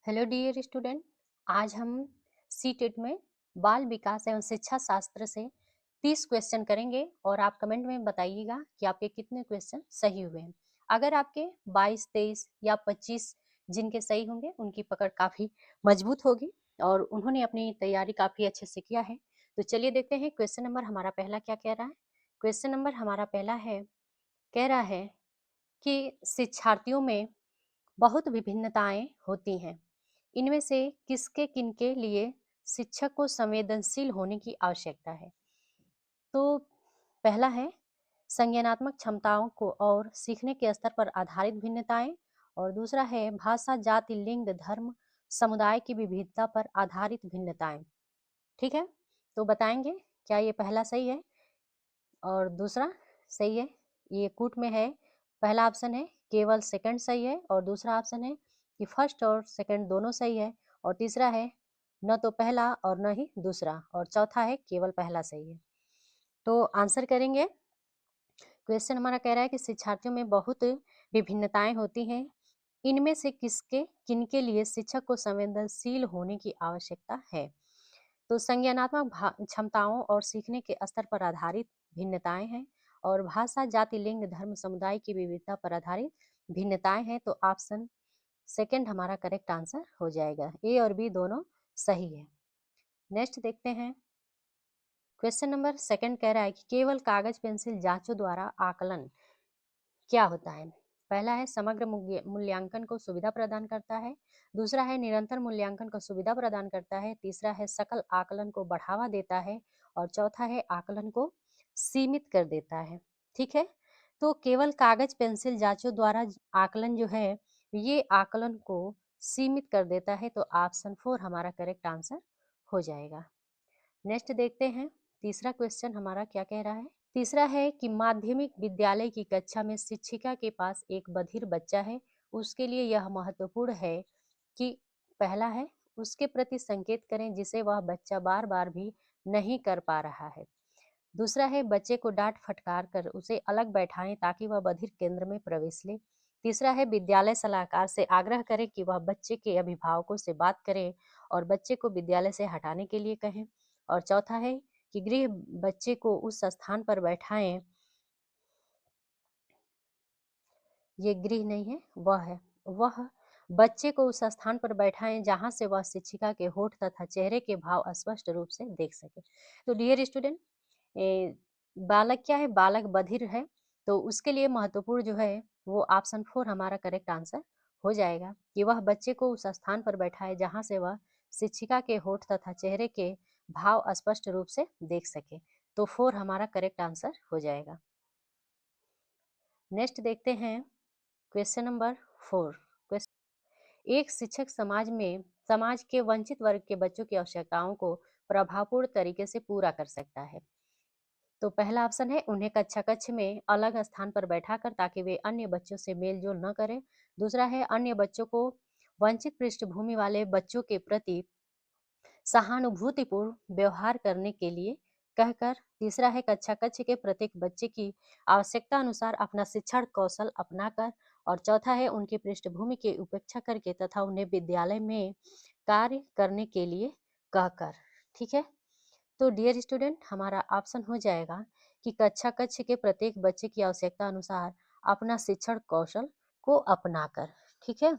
Hello dear student. आज हम C TET में बाल विकास एवं शिक्षा शास्त्र से 30 क्वेश्चन करेंगे और आप कमेंट में बताइएगा कि आपके कितने क्वेश्चन सही हुए हैं। अगर आपके 22, 23 या 25 जिनके सही होंगे उनकी पकड़ काफ़ी मजबूत होगी और उन्होंने अपनी तैयारी काफ़ी अच्छे से किया है। तो चलिए देखते हैं क्वेश्चन नंबर हमारा पहला क्या कह रहा है। क्वेश्चन नंबर हमारा पहला है, कह रहा है कि शिक्षार्थियों में बहुत विभिन्नताएं होती हैं। इनमें से किसके किनके लिए शिक्षक को संवेदनशील होने की आवश्यकता है। तो पहला है संज्ञानात्मक क्षमताओं को और सीखने के स्तर पर आधारित भिन्नताएं, और दूसरा है भाषा, जाति, लिंग, धर्म, समुदाय की विविधता पर आधारित भिन्नताएं। ठीक है, तो बताएंगे क्या ये पहला सही है और दूसरा सही है। ये कूट में है। पहला ऑप्शन है केवल सेकंड सही है, और दूसरा ऑप्शन है कि फर्स्ट और सेकंड दोनों सही है, और तीसरा है न तो पहला और न ही दूसरा, और चौथा है केवल पहला सही है। तो आंसर करेंगे। क्वेश्चन हमारा कह रहा है कि शिक्षार्थियों में बहुत विभिन्नताएं होती हैं। इनमें से किसके किनके लिए शिक्षक को संवेदनशील होने की आवश्यकता है। तो संज्ञानात्मक क्षमताओं और सीखने के स्तर पर आधारित भिन्नताएं हैं, और भाषा, जाति, लिंग, धर्म, समुदाय की विविधता पर आधारित भिन्नताएं हैं। तो ऑप्शन सेकंड हमारा करेक्ट आंसर हो जाएगा। ए और बी दोनों सही है। नेक्स्ट देखते हैं। क्वेश्चन नंबर सेकंड कह रहा है कि केवल कागज पेंसिल जांचों द्वारा आकलन क्या होता है। पहला है समग्र मूल्यांकन को सुविधा प्रदान करता है, दूसरा है निरंतर मूल्यांकन को सुविधा प्रदान करता है, तीसरा है सकल आकलन को बढ़ावा देता है, और चौथा है आकलन को सीमित कर देता है। ठीक है, तो केवल कागज पेंसिल जांचों द्वारा आकलन जो है ये आकलन को सीमित कर देता है। तो ऑप्शन 4 हमारा करेक्ट आंसर हो जाएगा। नेक्स्ट देखते हैं तीसरा क्वेश्चन हमारा क्या कह रहा है। तीसरा है कि माध्यमिक विद्यालय की कक्षा में शिक्षिका के पास एक बधिर बच्चा है। उसके लिए यह महत्वपूर्ण है कि पहला है उसके प्रति संकेत करें जिसे वह बच्चा बार बार भी नहीं कर पा रहा है, दूसरा है बच्चे को डांट फटकार कर उसे अलग बैठाएं ताकि वह बधिर केंद्र में प्रवेश ले, तीसरा है विद्यालय सलाहकार से आग्रह करें कि वह बच्चे के अभिभावकों से बात करें और बच्चे को विद्यालय से हटाने के लिए कहें, और चौथा है कि गृह बच्चे को उस स्थान पर बैठाएं, ये गृह नहीं है वह बच्चे को उस स्थान पर बैठाएं जहां से वह शिक्षिका के होठ तथा चेहरे के भाव स्पष्ट रूप से देख सके। तो डियर स्टूडेंट, बालक क्या है, बालक बधिर है, तो उसके लिए महत्वपूर्ण जो है वो ऑप्शन 4 हमारा करेक्ट आंसर हो जाएगा कि वह बच्चे को उस स्थान पर बैठाए जहां से वह शिक्षिका के होठ तथा चेहरे के भाव स्पष्ट रूप से देख सके। तो 4 हमारा करेक्ट आंसर हो जाएगा। नेक्स्ट देखते हैं क्वेश्चन नंबर 4। एक शिक्षक समाज के वंचित वर्ग के बच्चों की आवश्यकताओं को प्रभावपूर्ण तरीके से पूरा कर सकता है। तो पहला ऑप्शन है उन्हें कक्षा कक्ष में अलग स्थान पर बैठाकर ताकि वे अन्य बच्चों से मेल जोल न करें, दूसरा है अन्य बच्चों को वंचित पृष्ठभूमि वाले बच्चों के प्रति सहानुभूतिपूर्ण व्यवहार करने के लिए कहकर, तीसरा है कक्षा कक्ष के प्रत्येक बच्चे की आवश्यकता अनुसार अपना शिक्षण कौशल अपनाकर, और चौथा है उनकी पृष्ठभूमि की उपेक्षा करके तथा उन्हें विद्यालय में कार्य करने के लिए कहकर। ठीक है, तो डियर स्टूडेंट हमारा ऑप्शन हो जाएगा कि कक्षा कक्ष के प्रत्येक बच्चे की आवश्यकता अनुसार अपना शिक्षण कौशल को अपनाकर। ठीक है,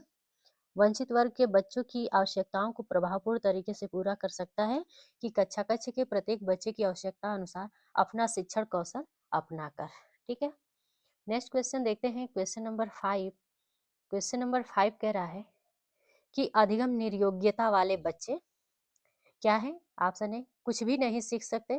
वंचित वर्ग के बच्चों की आवश्यकताओं को प्रभावपूर्ण तरीके से पूरा कर सकता है कि कक्षा कक्ष के प्रत्येक बच्चे की आवश्यकता अनुसार अपना शिक्षण कौशल अपनाकर। ठीक है, नेक्स्ट क्वेश्चन देखते हैं। Question number 5। क्वेश्चन नंबर 5 कह रहा है कि अधिगम निर्योग्यता वाले बच्चे क्या है। ऑप्शन ए कुछ भी नहीं सीख सकते,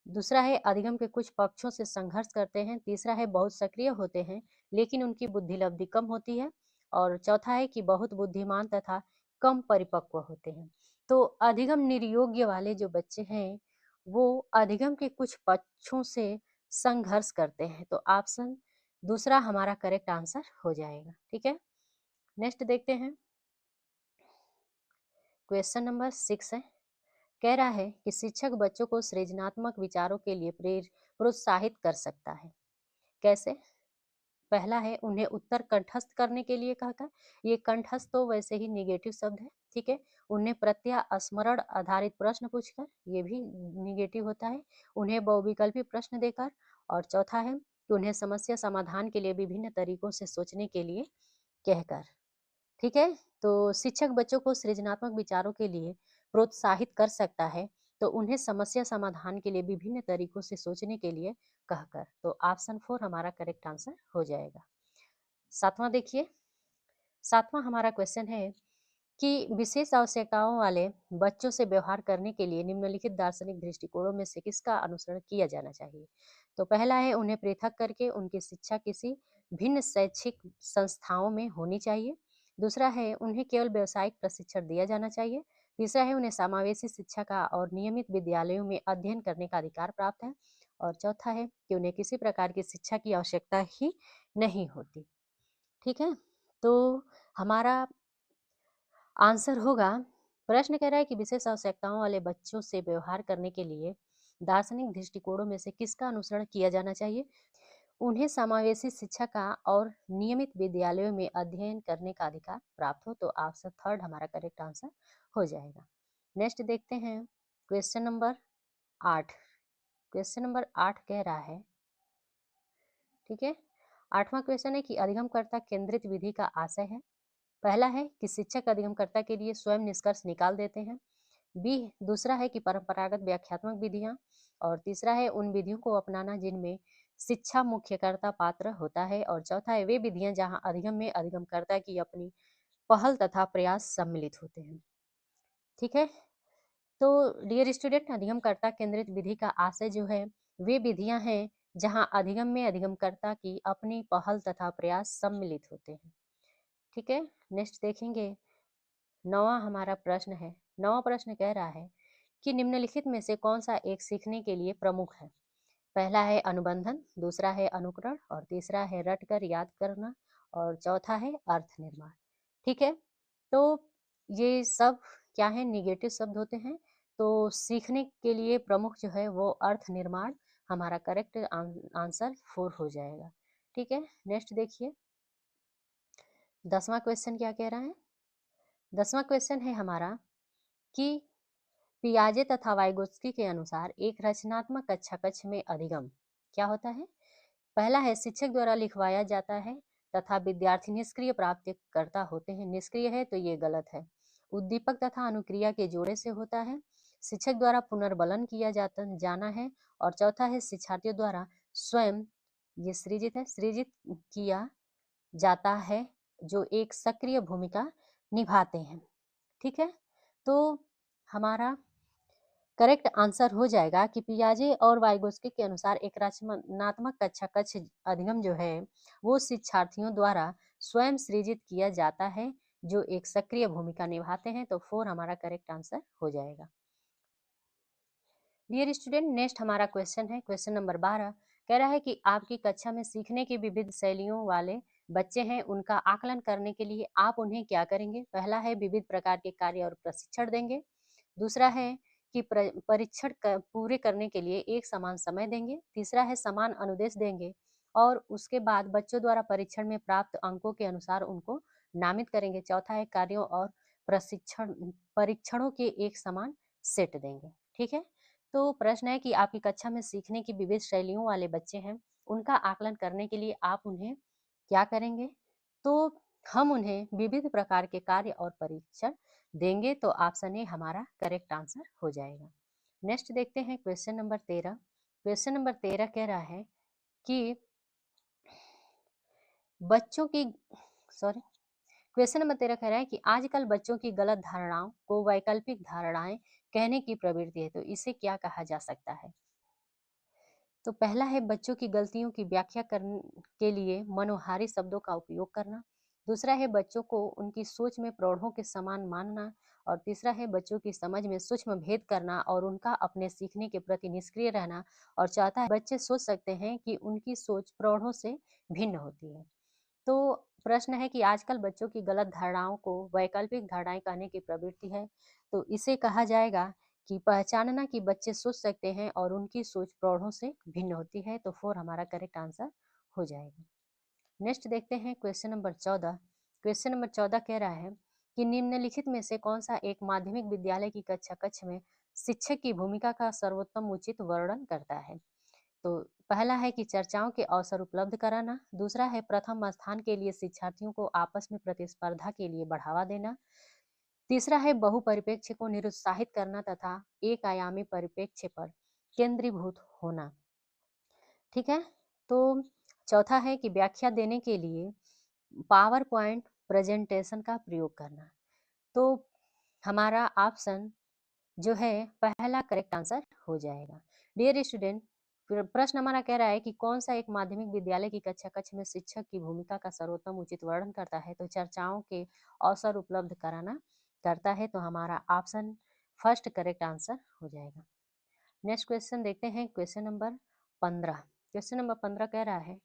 दूसरा है अधिगम के कुछ पक्षों से संघर्ष करते हैं, तीसरा है बहुत सक्रिय होते हैं लेकिन उनकी बुद्धि लब्धि कम होती है, और चौथा है कि बहुत बुद्धिमान तथा कम परिपक्व होते हैं। तो अधिगम निर्योग्य वाले जो बच्चे हैं वो अधिगम के कुछ पक्षों से संघर्ष करते हैं। तो ऑप्शन दूसरा हमारा करेक्ट आंसर हो जाएगा। ठीक है, नेक्स्ट देखते हैं। क्वेश्चन नंबर 6 है, कह रहा है कि शिक्षक बच्चों को सृजनात्मक विचारों के लिए प्रोत्साहित कर सकता है। कैसे। पहला है उन्हें उत्तर कंठस्थ करने के लिए कहकर, ये कंठस्थ तो वैसे ही निगेटिव शब्द है, ठीक है। उन्हें प्रत्यय स्मरण आधारित प्रश्न पूछकर, ये भी निगेटिव होता है। उन्हें बहुविकल्पी प्रश्न देकर, और चौथा है कि उन्हें समस्या समाधान के लिए विभिन्न तरीकों से सोचने के लिए कहकर, ठीक है। तो शिक्षक बच्चों को सृजनात्मक विचारों के लिए प्रोत्साहित कर सकता है, तो उन्हें समस्या समाधान के लिए विभिन्न तरीकों से सोचने के लिए कहकर। तो ऑप्शन 4 हमारा करेक्ट आंसर हो जाएगा। सातवां देखिए, सातवां हमारा क्वेश्चन है कि विशेष आवश्यकताओं वाले बच्चों से व्यवहार करने के लिए निम्नलिखित दार्शनिक दृष्टिकोणों में से किसका अनुसरण किया जाना चाहिए। तो पहला है उन्हें पृथक करके उनकी शिक्षा किसी भिन्न शैक्षिक संस्थाओं में होनी चाहिए। दूसरा है उन्हें केवल व्यावसायिक प्रशिक्षण दिया जाना चाहिए। तीसरा है उन्हें समावेशी शिक्षा का और नियमित विद्यालयों में अध्ययन करने का अधिकार प्राप्त है। और चौथा है कि उन्हें किसी प्रकार की शिक्षा की आवश्यकता ही नहीं होती, ठीक है। तो हमारा आंसर होगा, प्रश्न कह रहा है कि विशेष आवश्यकताओं वाले बच्चों से व्यवहार करने के लिए दार्शनिक दृष्टिकोणों में से किसका अनुसरण किया जाना चाहिए। उन्हें समावेशी शिक्षा का और नियमित विद्यालयों में अध्ययन करने का अधिकार प्राप्त हो। तो ऑप्शन 3 हमारा करेक्ट आंसर हो जाएगा। नेक्स्ट देखते हैं क्वेश्चन नंबर 8। क्वेश्चन नंबर 8 कह रहा है, ठीक है, 8वां क्वेश्चन है कि अधिगमकर्ता केंद्रित विधि का आशय है। पहला है कि शिक्षक अधिगमकर्ता के लिए स्वयं निष्कर्ष निकाल देते हैं। बी, दूसरा है कि परंपरागत व्याख्यात्मक विधियां। और तीसरा है उन विधियों को अपनाना जिनमें शिक्षा मुख्यकर्ता पात्र होता है। और चौथा है वे विधियां जहां अधिगम में अधिगमकर्ता की अपनी पहल तथा प्रयास सम्मिलित होते हैं, ठीक है। तो डियर स्टूडेंट, अधिगमकर्ता केंद्रित विधि का आशय जो है, वे विधियां हैं जहां अधिगम में अधिगमकर्ता की अपनी पहल तथा प्रयास सम्मिलित होते हैं, ठीक है। नेक्स्ट देखेंगे, 9वां हमारा प्रश्न है। 9वां प्रश्न कह रहा है कि निम्नलिखित में से कौन सा एक सीखने के लिए प्रमुख है। पहला है अनुबंधन, दूसरा है अनुकरण, और तीसरा है रटकर याद करना, और चौथा है अर्थ निर्माण, ठीक है। तो ये सब क्या है, निगेटिव शब्द होते हैं। तो सीखने के लिए प्रमुख जो है वो अर्थ निर्माण, हमारा करेक्ट आंसर 4 हो जाएगा, ठीक है। नेक्स्ट देखिए, 10वां क्वेश्चन क्या कह रहा है। 10वां क्वेश्चन है हमारा कि पियाजे तथा वाइगोत्स्की के अनुसार एक रचनात्मक कक्षा कक्ष में अधिगम क्या होता है। पहला है शिक्षक द्वारा लिखवाया जाता है तथा विद्यार्थी निष्क्रिय प्राप्त करता होते हैं। निष्क्रिय है तो ये गलत है। उद्दीपक तथा अनुक्रिया के जोड़े से होता है। शिक्षक द्वारा पुनर्बलन किया जाना है। और चौथा है शिक्षार्थियों द्वारा स्वयं, ये सृजित है, सृजित किया जाता है, जो एक सक्रिय भूमिका निभाते हैं, ठीक है। तो हमारा करेक्ट आंसर हो जाएगा कि पियाजे और वाइगोस्की के अनुसार एक रचनात्मक कक्षा कक्ष अधिगम जो है वो शिक्षार्थियों द्वारा स्वयं सृजित किया जाता है, जो एक सक्रिय भूमिका निभाते हैं। तो 4 हमारा करेक्ट आंसर हो जाएगा। डियर स्टूडेंट, नेक्स्ट हमारा क्वेश्चन है, क्वेश्चन नंबर 12 कह रहा है कि आपकी कक्षा में सीखने की विविध शैलियों वाले बच्चे हैं, उनका आकलन करने के लिए आप उन्हें क्या करेंगे। पहला है विविध प्रकार के कार्य और प्रशिक्षण देंगे। दूसरा है कि परीक्षण पूरे करने के लिए एक समान समय देंगे। तीसरा है समान अनुदेश देंगे। और उसके बाद बच्चों द्वारा परीक्षण में प्राप्त अंकों के अनुसार उनको नामित करेंगे। चौथा है कार्यों और परीक्षणों के एक समान सेट देंगे, ठीक है। तो प्रश्न है कि आपकी कक्षा में सीखने की विविध शैलियों वाले बच्चे हैं, उनका आकलन करने के लिए आप उन्हें क्या करेंगे। तो हम उन्हें विविध प्रकार के कार्य और परीक्षण देंगे। तो ऑप्शन ए हमारा करेक्ट आंसर हो जाएगा। नेक्स्ट देखते हैं क्वेश्चन नंबर 13। क्वेश्चन नंबर 13 कह रहा है कि बच्चों की सॉरी क्वेश्चन नंबर 13 कह रहा है कि आजकल बच्चों की गलत धारणाओं को वैकल्पिक धारणाएं कहने की प्रवृत्ति है, तो इसे क्या कहा जा सकता है। तो पहला है बच्चों की गलतियों की व्याख्या करने के लिए मनोहारी शब्दों का उपयोग करना। दूसरा है बच्चों को उनकी सोच में प्रौढ़ों के समान मानना। और तीसरा है बच्चों की समझ में सूक्ष्म भेद करना और उनका अपने सीखने के प्रति निष्क्रिय रहना। और चौथा है बच्चे सोच सकते हैं कि उनकी सोच प्रौढ़ों से भिन्न होती है। तो प्रश्न है कि आजकल बच्चों की गलत धारणाओं को वैकल्पिक धारणाएं कहने की प्रवृत्ति है, तो इसे कहा जाएगा कि पहचानना कि बच्चे सोच सकते हैं और उनकी सोच प्रौढ़ों से भिन्न होती है। तो 4 हमारा करेक्ट आंसर हो जाएगा। नेक्स्ट देखते हैं क्वेश्चन नंबर 14। क्वेश्चन नंबर 14 कह रहा है कि निम्नलिखित में से कौन सा एक माध्यमिक विद्यालय की कक्षा कक्ष में शिक्षक की भूमिका का सर्वोत्तम उचित वर्णन करता है। तो पहला है कि चर्चाओं के अवसर उपलब्ध कराना, दूसरा है प्रथम स्थान के लिए शिक्षार्थियों को आपस में प्रतिस्पर्धा के लिए बढ़ावा देना, तीसरा है बहुपरिप्रेक्ष्य को निरुत्साहित करना तथा एक आयामी परिप्रेक्ष्य पर केंद्रीभूत होना। ठीक है, तो चौथा है कि व्याख्या देने के लिए पावर पॉइंट प्रेजेंटेशन का प्रयोग करना। तो हमारा ऑप्शन जो है पहला करेक्ट आंसर हो जाएगा। डियर स्टूडेंट, प्रश्न हमारा कह रहा है कि कौन सा एक माध्यमिक विद्यालय की कक्षा कक्ष में शिक्षक की भूमिका का सर्वोत्तम उचित वर्णन करता है। तो चर्चाओं के अवसर उपलब्ध कराना करता है। तो हमारा ऑप्शन फर्स्ट करेक्ट आंसर हो जाएगा। नेक्स्ट क्वेश्चन देखते हैं, क्वेश्चन नंबर 15। क्वेश्चन नंबर 15 कह रहा है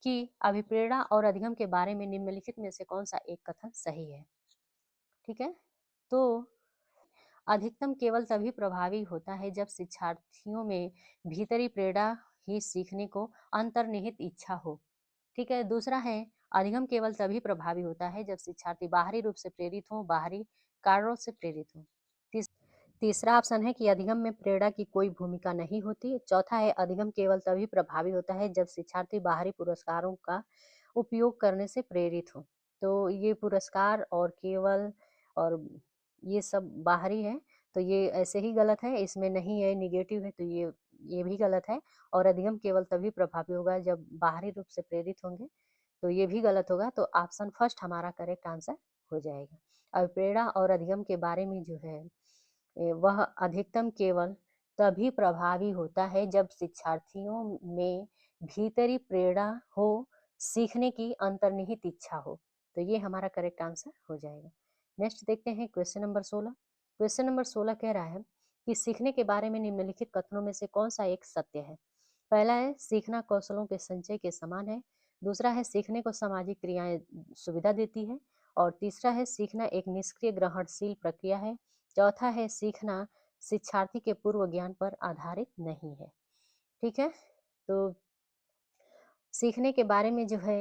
कि अभिप्रेरणा और अधिगम के बारे में निम्नलिखित में से कौन सा एक कथन सही है। ठीक है, तो अधिकतम केवल तभी प्रभावी होता है जब शिक्षार्थियों में भीतरी प्रेरणा ही सीखने को अंतर्निहित इच्छा हो। ठीक है, दूसरा है अधिगम केवल तभी प्रभावी होता है जब शिक्षार्थी बाहरी रूप से प्रेरित हो, बाहरी कारणों से प्रेरित हो। तीसरा ऑप्शन है कि अधिगम में प्रेरणा की कोई भूमिका नहीं होती। चौथा है अधिगम केवल तभी प्रभावी होता है जब शिक्षार्थी बाहरी पुरस्कारों का उपयोग करने से प्रेरित हो। तो ये पुरस्कार और केवल और ये सब बाहरी है, तो ये ऐसे ही गलत है, इसमें नहीं है, निगेटिव है, तो ये भी गलत है। और अधिगम केवल तभी प्रभावी होगा जब बाहरी रूप से प्रेरित होंगे, तो ये भी गलत होगा। तो ऑप्शन फर्स्ट हमारा करेक्ट आंसर हो जाएगा। अब प्रेरणा और अधिगम के बारे में जो है वह अधिकतम केवल तभी प्रभावी होता है जब शिक्षार्थियों में भीतरी प्रेरणा हो, सीखने की अंतर्निहित इच्छा हो। तो ये हमारा करेक्ट आंसर हो जाएगा। नेक्स्ट देखते हैं क्वेश्चन नंबर 16। क्वेश्चन नंबर 16 कह रहा है कि सीखने के बारे में निम्नलिखित कथनों में से कौन सा एक सत्य है। पहला है सीखना कौशलों के संचय के समान है, दूसरा है सीखने को सामाजिक क्रियाएं सुविधा देती है, और तीसरा है सीखना एक निष्क्रिय ग्रहणशील प्रक्रिया है, चौथा है सीखना शिक्षार्थी के पूर्व ज्ञान पर आधारित नहीं है। ठीक है, तो सीखने के बारे में जो है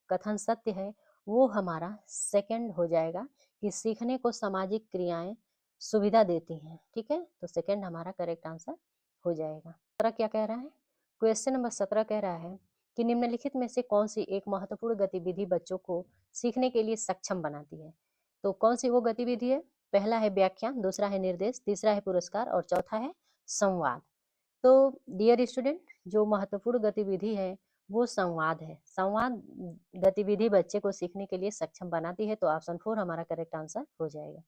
कथन सत्य है वो हमारा सेकंड हो जाएगा कि सीखने को सामाजिक क्रियाएं सुविधा देती हैं। ठीक है, तो सेकंड हमारा करेक्ट आंसर हो जाएगा। 17 क्या कह रहा है, क्वेश्चन नंबर 17 कह रहा है कि निम्नलिखित में से कौन सी एक महत्वपूर्ण गतिविधि बच्चों को सीखने के लिए सक्षम बनाती है। तो कौन सी वो गतिविधि है। पहला है व्याख्यान, दूसरा है निर्देश, तीसरा है पुरस्कार और चौथा है संवाद। तो डियर स्टूडेंट, जो महत्वपूर्ण गतिविधि है वो संवाद है। संवाद गतिविधि बच्चे को सीखने के लिए सक्षम बनाती है। तो ऑप्शन 4 हमारा करेक्ट आंसर हो जाएगा।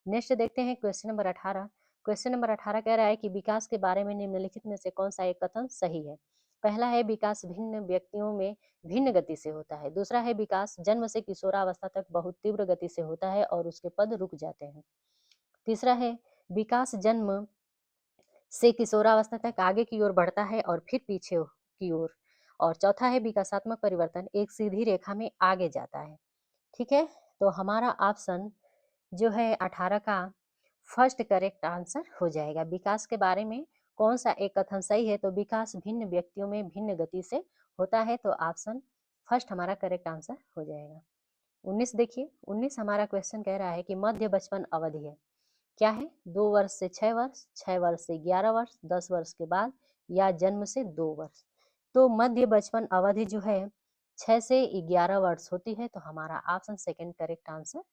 नेक्स्ट देखते हैं क्वेश्चन नंबर 18। क्वेश्चन नंबर 18 कह रहा है कि विकास के बारे में निम्नलिखित में से कौन सा एक कथन सही है। पहला है विकास भिन्न व्यक्तियों में भिन्न गति से होता है, दूसरा है विकास जन्म से किशोरावस्था तक बहुत तीव्र गति से होता है और उसके पद रुक जाते हैं, तीसरा है विकास जन्म से किशोरावस्था तक आगे की ओर बढ़ता है और फिर पीछे की ओर, और चौथा है विकासात्मक परिवर्तन एक सीधी रेखा में आगे जाता है। ठीक है, तो हमारा ऑप्शन जो है 18 का फर्स्ट करेक्ट आंसर हो जाएगा। विकास के बारे में कौन सा एक कथन सही है। तो विकास भिन्न व्यक्तियों में भिन्न गति से होता है। तो ऑप्शन फर्स्ट हमारा करेक्ट आंसर हो जाएगा। 19 देखिए, 19 हमारा क्वेश्चन कह रहा है कि मध्य बचपन अवधि है क्या है। 2 वर्ष से 6 वर्ष, 6 वर्ष से 11 वर्ष, 10 वर्ष के बाद या जन्म से 2 वर्ष। तो मध्य बचपन अवधि जो है 6 से 11 वर्ष होती है। तो हमारा ऑप्शन सेकंड करेक्ट आंसर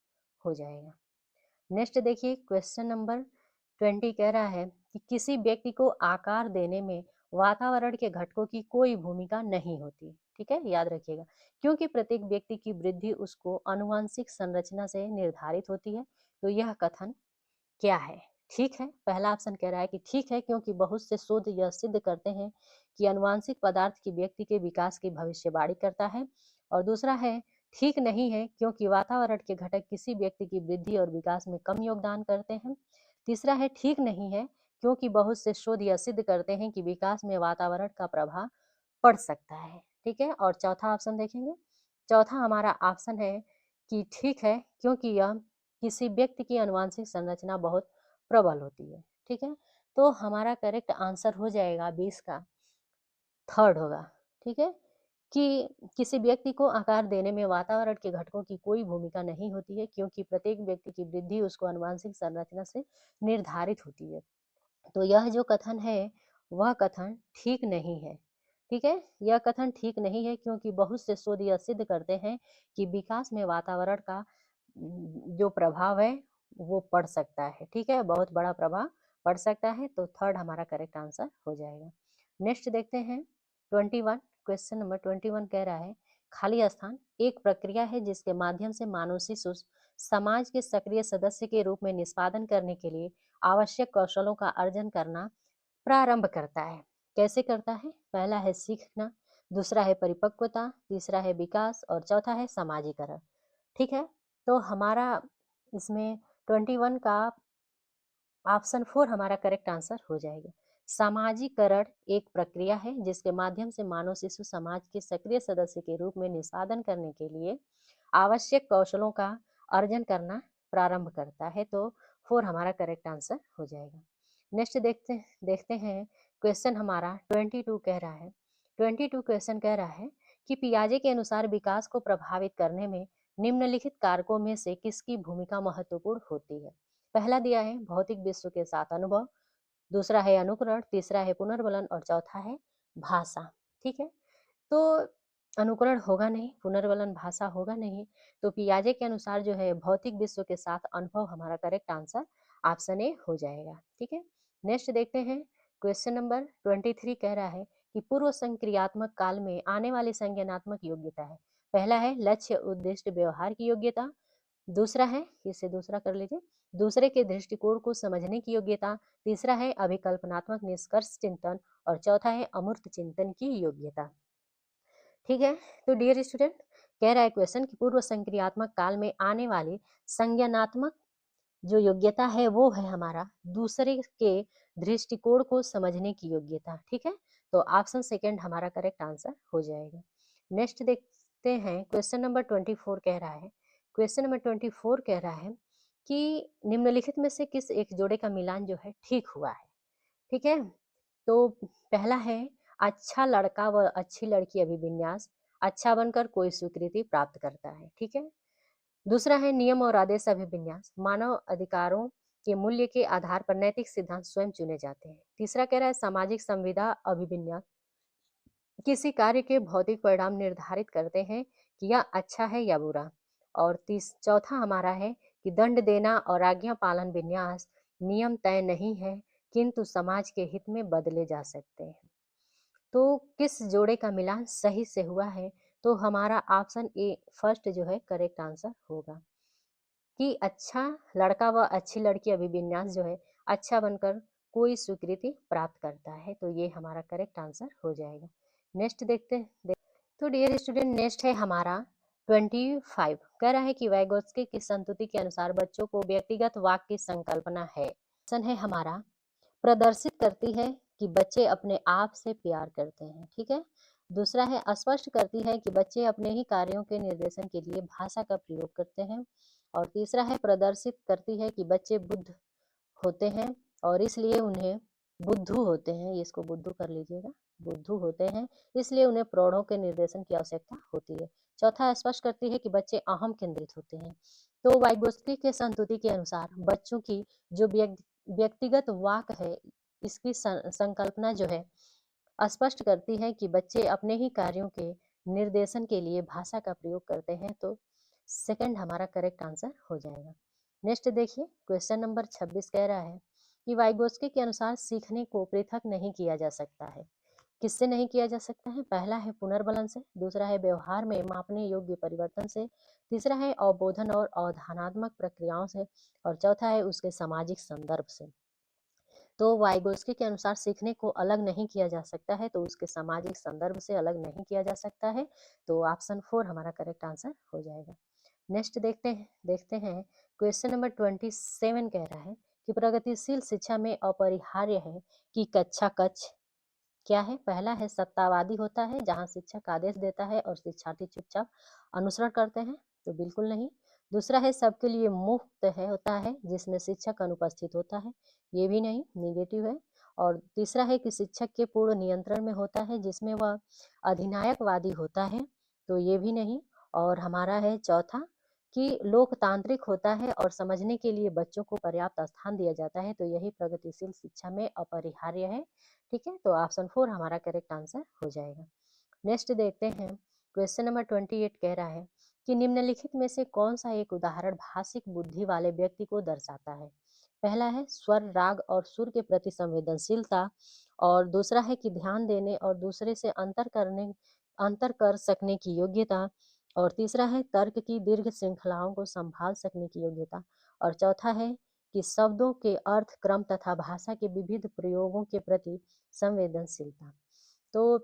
हो जाएगा। नेक्स्ट देखिए, क्वेश्चन नंबर 20 कह रहा है कि किसी व्यक्ति को आकार देने में वातावरण के घटकों की कोई भूमिका नहीं होती। ठीक है, याद रखिएगा, क्योंकि प्रत्येक व्यक्ति की वृद्धि उसको आनुवंशिक संरचना से निर्धारित होती है। तो यह कथन क्या है। ठीक है, पहला ऑप्शन कह रहा है कि ठीक है, क्योंकि बहुत से शोध यह सिद्ध करते हैं कि आनुवांशिक पदार्थ की व्यक्ति के विकास की भविष्यवाणी करता है, और दूसरा है ठीक नहीं है, क्योंकि वातावरण के घटक किसी व्यक्ति की वृद्धि और विकास में कम योगदान करते हैं। तीसरा है ठीक नहीं है, क्योंकि बहुत से शोध यह सिद्ध करते हैं कि विकास में वातावरण का प्रभाव पड़ सकता है। ठीक है, और चौथा ऑप्शन देखेंगे, चौथा हमारा ऑप्शन है कि ठीक है, क्योंकि यह किसी व्यक्ति की आनुवंशिक संरचना बहुत प्रबल होती है। ठीक है, तो हमारा करेक्ट आंसर हो जाएगा 20 का थर्ड होगा। ठीक है, कि किसी व्यक्ति को आकार देने में वातावरण के घटकों की कोई भूमिका नहीं होती है, क्योंकि प्रत्येक व्यक्ति की वृद्धि उसको आनुवंशिक संरचना से निर्धारित होती है। तो यह जो कथन है वह कथन ठीक नहीं है। ठीक है, यह कथन ठीक नहीं है, क्योंकि बहुत से शोध यह सिद्ध करते हैं कि विकास में वातावरण का जो प्रभाव है वो पड़ सकता है। ठीक है, बहुत बड़ा प्रभाव पड़ सकता है। तो थर्ड हमारा करेक्ट आंसर हो जाएगा। नेक्स्ट देखते हैं 21, क्वेश्चन नंबर 21 कह रहा है, खाली स्थान एक प्रक्रिया है जिसके माध्यम से मानव शिशु समाज के सक्रिय सदस्य के रूप में निष्पादन करने के लिए आवश्यक कौशलों का अर्जन करना प्रारंभ करता है। कैसे करता है? पहला है सीखना, दूसरा है परिपक्वता, तीसरा है विकास और चौथा है समाजीकरण। ठीक है, तो हमारा इसमें 21 का ऑप्शन 4 हमारा करेक्ट आंसर हो जाएगा। सामाजिकरण एक प्रक्रिया है जिसके माध्यम से मानव शिशु समाज के सक्रिय सदस्य के रूप में निष्पादन करने के लिए आवश्यक कौशलों का अर्जन करना प्रारंभ करता है। तो 4 हमारा करेक्ट आंसर हो जाएगा। नेक्स्ट देखते हैं क्वेश्चन हमारा 22 कह रहा है, 22 क्वेश्चन कह रहा है कि पियाजे के अनुसार विकास को प्रभावित करने में निम्नलिखित कारकों में से किसकी भूमिका महत्वपूर्ण होती है? पहला दिया है भौतिक विश्व के साथ अनुभव, दूसरा है अनुकरण, तीसरा है पुनर्वलन और चौथा है भाषा। ठीक है, तो अनुकरण होगा नहीं, पुनर्वलन भाषा होगा नहीं, तो पियाजे के अनुसार जो है भौतिक विश्व के साथ अनुभव हमारा करेक्ट आंसर ऑप्शन ए हो जाएगा। ठीक है, नेक्स्ट देखते हैं क्वेश्चन नंबर 23 कह रहा है कि पूर्व संक्रियात्मक काल में आने वाली संज्ञानात्मक योग्यता है। पहला है लक्ष्य उद्दिष्ट व्यवहार की योग्यता, दूसरा है, इसे दूसरा कर लीजिए, दूसरे के दृष्टिकोण को समझने की योग्यता, तीसरा है अभिकल्पनात्मक निष्कर्ष चिंतन और चौथा है अमूर्त चिंतन की योग्यता। ठीक है, तो डियर स्टूडेंट, कह रहा है क्वेश्चन कि पूर्व संक्रियात्मक काल में आने वाली संज्ञानात्मक जो योग्यता है वो है हमारा दूसरे के दृष्टिकोण को समझने की योग्यता। ठीक है, तो ऑप्शन सेकंड हमारा करेक्ट आंसर हो जाएगा। नेक्स्ट देखते हैं क्वेश्चन नंबर 24 कह रहा है, क्वेश्चन नंबर 24 कह रहा है कि निम्नलिखित में से किस एक जोड़े का मिलान जो है ठीक हुआ है? ठीक है, तो पहला है अच्छा लड़का व अच्छी लड़की अभिविन्यास अच्छा बनकर कोई स्वीकृति प्राप्त करता है। ठीक है, दूसरा है नियम और आदेश अभिविन्यास मानव अधिकारों के मूल्य के आधार पर नैतिक सिद्धांत स्वयं चुने जाते हैं। तीसरा कह रहा है सामाजिक संविदा अभिविन्यास किसी कार्य के भौतिक परिणाम निर्धारित करते हैं कि यह अच्छा है या बुरा। और चौथा हमारा है कि दंड देना और आज्ञा पालन विन्यास नियम तय नहीं है, किंतु समाज के हित में बदले जा सकते हैं। तो किस जोड़े का मिलान सही से हुआ है? तो हमारा ऑप्शन ए फर्स्ट जो है करेक्ट आंसर होगा कि अच्छा लड़का व अच्छी लड़की अभिविन्यास जो है अच्छा बनकर कोई स्वीकृति प्राप्त करता है। तो ये हमारा करेक्ट आंसर हो जाएगा। नेक्स्ट तो डियर स्टूडेंट, नेक्स्ट है हमारा 25 कह रहा है कि वैगोत्स्की की संतुति के अनुसार बच्चों को व्यक्तिगत वाक की संकल्पना है। क्वेश्चन है हमारा प्रदर्शित करती है कि बच्चे अपने आप से प्यार करते हैं। ठीक है, दूसरा है स्पष्ट करती है कि बच्चे अपने ही कार्यों के निर्देशन के लिए भाषा का प्रयोग करते हैं। और तीसरा है प्रदर्शित करती है कि बच्चे बुद्ध होते हैं और इसलिए उन्हें बुद्धू होते हैं, ये इसको बुद्धू कर लीजिएगा, बुद्धू होते हैं इसलिए उन्हें प्रौढ़ों के निर्देशन की आवश्यकता होती है। चौथा स्पष्ट करती है कि बच्चे अहम केंद्रित होते हैं। तो वाइगोत्स्की के संतुति के अनुसार बच्चों की जो व्यक्तिगत वाक है इसकी संकल्पना जो है स्पष्ट करती है कि बच्चे अपने ही कार्यों के निर्देशन के लिए भाषा का प्रयोग करते हैं। तो सेकंड हमारा करेक्ट आंसर हो जाएगा। नेक्स्ट देखिए क्वेश्चन नंबर 26 कह रहा है कि वाइगोत्स्की के अनुसार सीखने को पृथक नहीं किया जा सकता है। किससे नहीं किया जा सकता है? पहला है पुनर्बलन से, दूसरा है व्यवहार में मापने योग्य परिवर्तन से, तीसरा है अवबोधन और अवधारणात्मक प्रक्रियाओं से और चौथा है उसके सामाजिक संदर्भ से। तो वाइगोत्स्की के अनुसार सीखने को अलग नहीं किया जा सकता है, तो उसके सामाजिक संदर्भ से अलग नहीं किया जा सकता है। तो ऑप्शन 4 हमारा करेक्ट आंसर हो जाएगा। नेक्स्ट देखते हैं क्वेश्चन नंबर 27 कह रहा है कि प्रगतिशील शिक्षा में अपरिहार्य है कि कक्षा कक्ष क्या है? पहला है सत्तावादी होता है जहां शिक्षक आदेश देता है और शिक्षार्थी चुपचाप अनुसरण करते हैं, तो बिल्कुल नहीं। दूसरा है सबके लिए मुफ्त है होता है जिसमें शिक्षक अनुपस्थित होता है, ये भी नहीं, निगेटिव है। और तीसरा है कि शिक्षक के पूर्ण नियंत्रण में होता है जिसमें वह अधिनायकवादी होता है, तो ये भी नहीं। और हमारा है चौथा कि लोकतांत्रिक होता है और समझने के लिए बच्चों को पर्याप्त स्थान दिया जाता है, तो यही प्रगतिशील शिक्षा में अपरिहार्य है। ठीक है, तो ऑप्शन 4 हमारा करेक्ट आंसर हो जाएगा। नेक्स्ट देखते हैं, क्वेश्चन नंबर 28 कह रहा है कि निम्नलिखित में से कौन सा एक उदाहरण भाषिक बुद्धि वाले व्यक्ति को दर्शाता है। पहला है स्वर, राग और सुर के प्रति संवेदनशीलता, और दूसरा है कि ध्यान देने और दूसरे से अंतर कर सकने की योग्यता, और तीसरा है तर्क की दीर्घ श्रृंखलाओं को संभाल सकने की योग्यता, और चौथा है कि शब्दों के अर्थ, क्रम तथा भाषा के विविध प्रयोगों के प्रति संवेदनशीलता। तो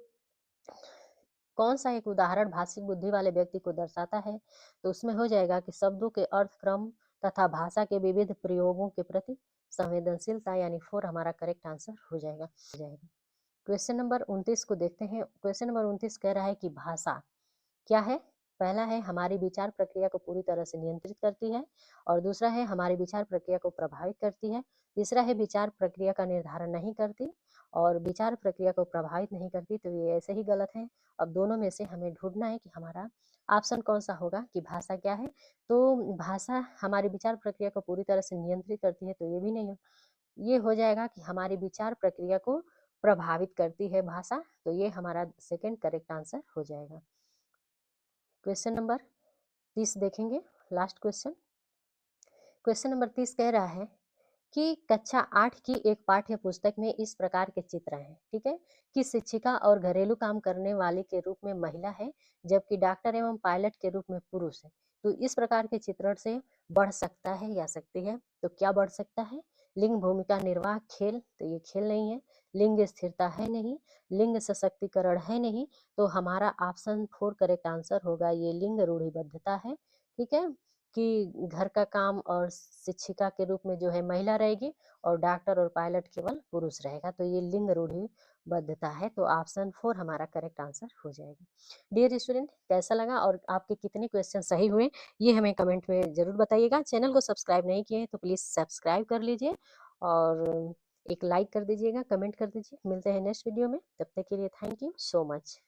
कौन सा एक उदाहरण भाषिक बुद्धि वाले व्यक्ति को दर्शाता है, तो उसमें हो जाएगा कि शब्दों के अर्थ, क्रम तथा भाषा के विविध प्रयोगों के प्रति संवेदनशीलता, यानी 4 हमारा करेक्ट आंसर हो जाएगा। क्वेश्चन नंबर 29 को देखते हैं। क्वेश्चन नंबर 29 कह रहा है कि भाषा क्या है। पहला है हमारी विचार प्रक्रिया को पूरी तरह से नियंत्रित करती है, और दूसरा है हमारी विचार प्रक्रिया को प्रभावित करती है, तीसरा है विचार प्रक्रिया का निर्धारण नहीं करती, और विचार प्रक्रिया को प्रभावित नहीं करती, तो ये ऐसे ही गलत है। अब दोनों में से हमें ढूंढना है कि हमारा ऑप्शन कौन सा होगा कि भाषा क्या है। तो भाषा हमारी विचार प्रक्रिया को पूरी तरह से नियंत्रित करती है, तो ये भी नहीं हो, ये हो जाएगा कि हमारी विचार प्रक्रिया को प्रभावित करती है भाषा, तो ये हमारा सेकंड करेक्ट आंसर हो जाएगा। क्वेश्चन नंबर 30 देखेंगे, लास्ट क्वेश्चन। क्वेश्चन नंबर 30 कह रहा है कि कक्षा 8 की एक पाठ्य पुस्तक में इस प्रकार के चित्र हैं, ठीक है, कि शिक्षिका और घरेलू काम करने वाले के रूप में महिला है, जबकि डॉक्टर एवं पायलट के रूप में पुरुष है। तो इस प्रकार के चित्रण से बढ़ सकता है या सकती है, तो क्या बढ़ सकता है। लिंग भूमिका निर्वाह, खेल, तो ये खेल नहीं है। लिंग स्थिरता है नहीं, लिंग सशक्तिकरण है नहीं, तो हमारा ऑप्शन 4 करेक्ट आंसर होगा, ये लिंग रूढ़िबद्धता है। ठीक है, कि घर का काम और शिक्षिका के रूप में जो है महिला रहेगी, और डॉक्टर और पायलट केवल पुरुष रहेगा, तो ये लिंग रूढ़िबद्धता है, तो ऑप्शन 4 हमारा करेक्ट आंसर हो जाएगा। डियर स्टूडेंट, कैसा लगा और आपके कितने क्वेश्चन सही हुए, ये हमें कमेंट में जरूर बताइएगा। चैनल को सब्सक्राइब नहीं किए हैं तो प्लीज सब्सक्राइब कर लीजिए, और एक लाइक कर दीजिएगा, कमेंट कर दीजिए। मिलते हैं नेक्स्ट वीडियो में, तब तक के लिए थैंक यू सो मच।